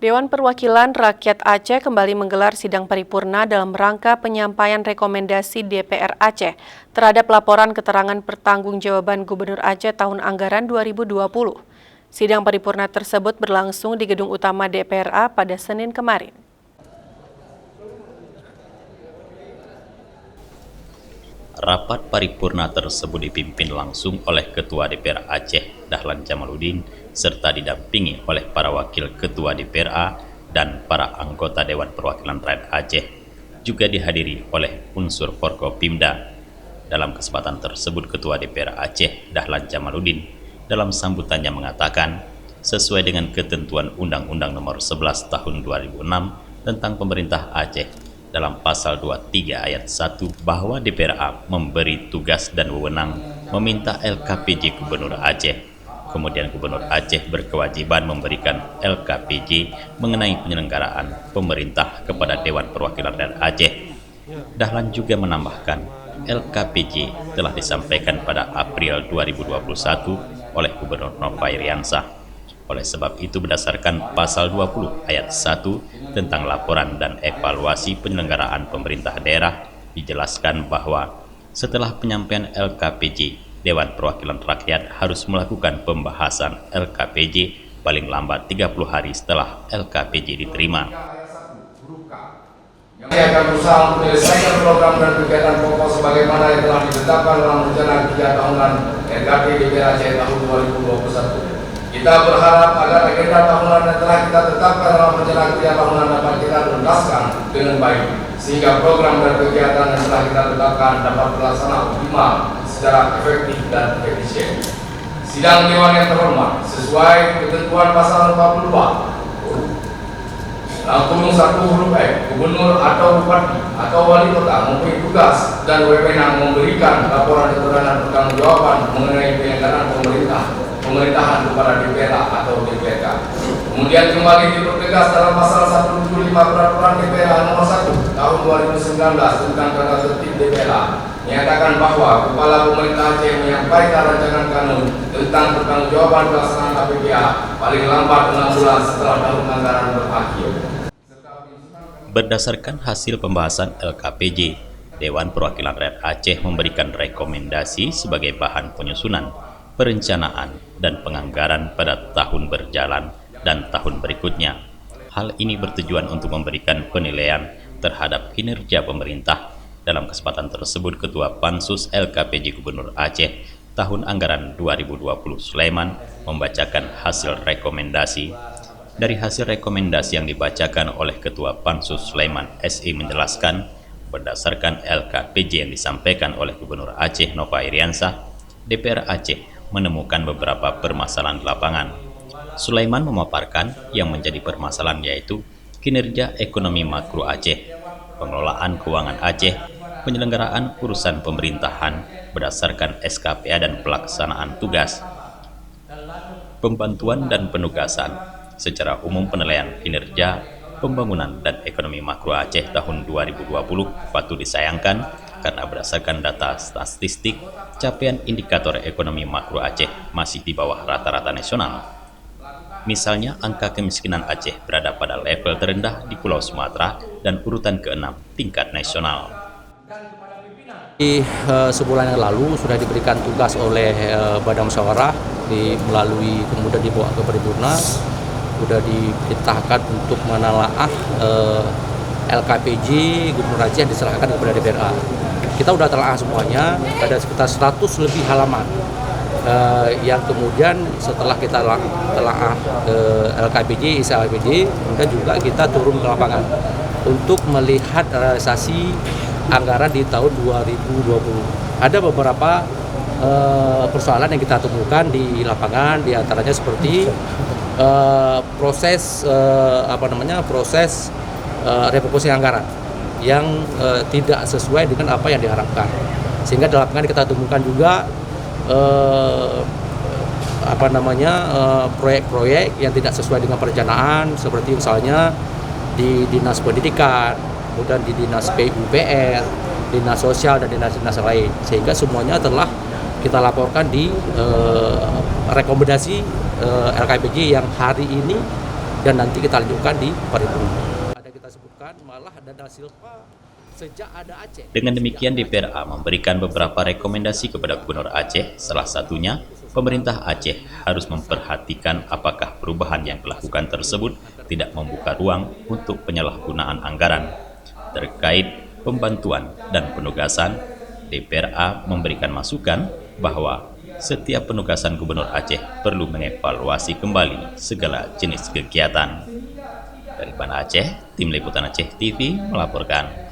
Dewan Perwakilan Rakyat Aceh kembali menggelar sidang paripurna dalam rangka penyampaian rekomendasi DPR Aceh terhadap laporan keterangan pertanggungjawaban Gubernur Aceh tahun anggaran 2020. Sidang paripurna tersebut berlangsung di gedung utama DPRA pada Senin kemarin. Rapat paripurna tersebut dipimpin langsung oleh Ketua DPR Aceh Dahlan Jamaluddin serta didampingi oleh para wakil Ketua DPRA dan para anggota Dewan Perwakilan Rakyat Aceh, juga dihadiri oleh unsur Forkopimda. Dalam kesempatan tersebut, Ketua DPR Aceh Dahlan Jamaluddin dalam sambutannya mengatakan, sesuai dengan ketentuan Undang-Undang Nomor 11 Tahun 2006 tentang Pemerintah Aceh, dalam pasal 23 ayat 1 bahwa DPRA memberi tugas dan wewenang meminta LKPJ Gubernur Aceh. Kemudian Gubernur Aceh berkewajiban memberikan LKPJ mengenai penyelenggaraan pemerintah kepada Dewan Perwakilan Rakyat Aceh. Dahlan juga menambahkan, LKPJ telah disampaikan pada April 2021 oleh Gubernur Nova Iriansah. Oleh sebab itu, berdasarkan pasal 20 ayat 1 tentang laporan dan evaluasi penyelenggaraan pemerintah daerah, dijelaskan bahwa setelah penyampaian LKPJ, Dewan Perwakilan Rakyat harus melakukan pembahasan LKPJ paling lambat 30 hari setelah LKPJ diterima. Yang akan berusaha menyelesaikan program dan kegiatan pokok sebagaimana yang telah ditetapkan dalam rencana kerja tahunan RKP DPR Aceh tahun 2021. Kita berharap agar agenda tahunan yang telah kita tetapkan dalam rencana kerja tahunan dapat kita tuntaskan dengan baik, sehingga program dan kegiatan yang telah kita tetapkan dapat terlaksana optimal secara efektif dan efisien. Sidang Dewan yang terhormat, sesuai ketentuan pasal 42 kurung 1 huruf F, Gubernur atau Bupati atau Wali Kota mempunyai tugas dan wewenang memberikan laporan keterangan pertanggungjawaban mengenai penyelenggaraan pemerintahan kepada DPRA atau DPRK. Kemudian kembali dipertegas dalam pasal 175 Peraturan DPRA Nomor 1 Tahun 2019 tentang tata tertib DPRA, menyatakan bahwa Kepala Pemerintah Aceh menyampaikan rancangan kanun tentang pertanggungjawaban pelaksanaan APBA paling lambat 6 bulan setelah tahun anggaran berakhir. Berdasarkan hasil pembahasan LKPJ, Dewan Perwakilan Rakyat Aceh memberikan rekomendasi sebagai bahan penyusunan, perencanaan, dan penganggaran pada tahun berjalan dan tahun berikutnya. Hal ini bertujuan untuk memberikan penilaian terhadap kinerja pemerintah. Dalam kesempatan tersebut, Ketua Pansus LKPJ Gubernur Aceh tahun anggaran 2020 Sulaiman membacakan hasil rekomendasi. Dari hasil rekomendasi yang dibacakan oleh Ketua Pansus Sulaiman SI menjelaskan, berdasarkan LKPJ yang disampaikan oleh Gubernur Aceh Nova Iriansah, DPR Aceh menemukan beberapa permasalahan di lapangan. Sulaiman memaparkan yang menjadi permasalahan yaitu kinerja ekonomi makro Aceh, pengelolaan keuangan Aceh, penyelenggaraan urusan pemerintahan berdasarkan SKPA dan pelaksanaan tugas, pembantuan dan penugasan. Secara umum, penilaian kinerja pembangunan dan ekonomi makro Aceh tahun 2020 patut disayangkan karena berdasarkan data statistik, capaian indikator ekonomi makro Aceh masih di bawah rata-rata nasional. Misalnya, angka kemiskinan Aceh berada pada level terendah di Pulau Sumatera dan urutan ke-6 tingkat nasional. Sebulan yang lalu sudah diberikan tugas oleh Badan Musyawarah melalui kemudian dibawa ke paripurna, sudah diperintahkan untuk menelaah LKPJ Gubernur Aceh yang diserahkan kepada DPRA. Kita sudah telaah semuanya, ada sekitar 100 lebih halaman yang kemudian setelah kita telaah LKPJ, isi LKPJ, kemudian juga kita turun ke lapangan untuk melihat realisasi anggaran di tahun 2020. Ada beberapa persoalan yang kita temukan di lapangan, diantaranya seperti proses refokusing anggaran yang tidak sesuai dengan apa yang diharapkan, sehingga di lapangan kita temukan juga proyek-proyek yang tidak sesuai dengan perencanaan, seperti misalnya di Dinas Pendidikan, kemudian di Dinas PUPR, Dinas Sosial, dan dinas-dinas lain, sehingga semuanya telah kita laporkan di rekomendasi LKPJ yang hari ini dan nanti kita lanjutkan di paripurna. Ada kita sebutkan malah dana silpa sejak ada Aceh. Dengan demikian DPRA memberikan beberapa rekomendasi kepada Gubernur Aceh, salah satunya pemerintah Aceh harus memperhatikan apakah perubahan yang dilakukan tersebut tidak membuka ruang untuk penyalahgunaan anggaran. Terkait pembantuan dan penugasan, DPRA memberikan masukan bahwa setiap penugasan Gubernur Aceh perlu mengevaluasi kembali segala jenis kegiatan. Dari Banda Aceh, Tim Liputan Aceh TV melaporkan.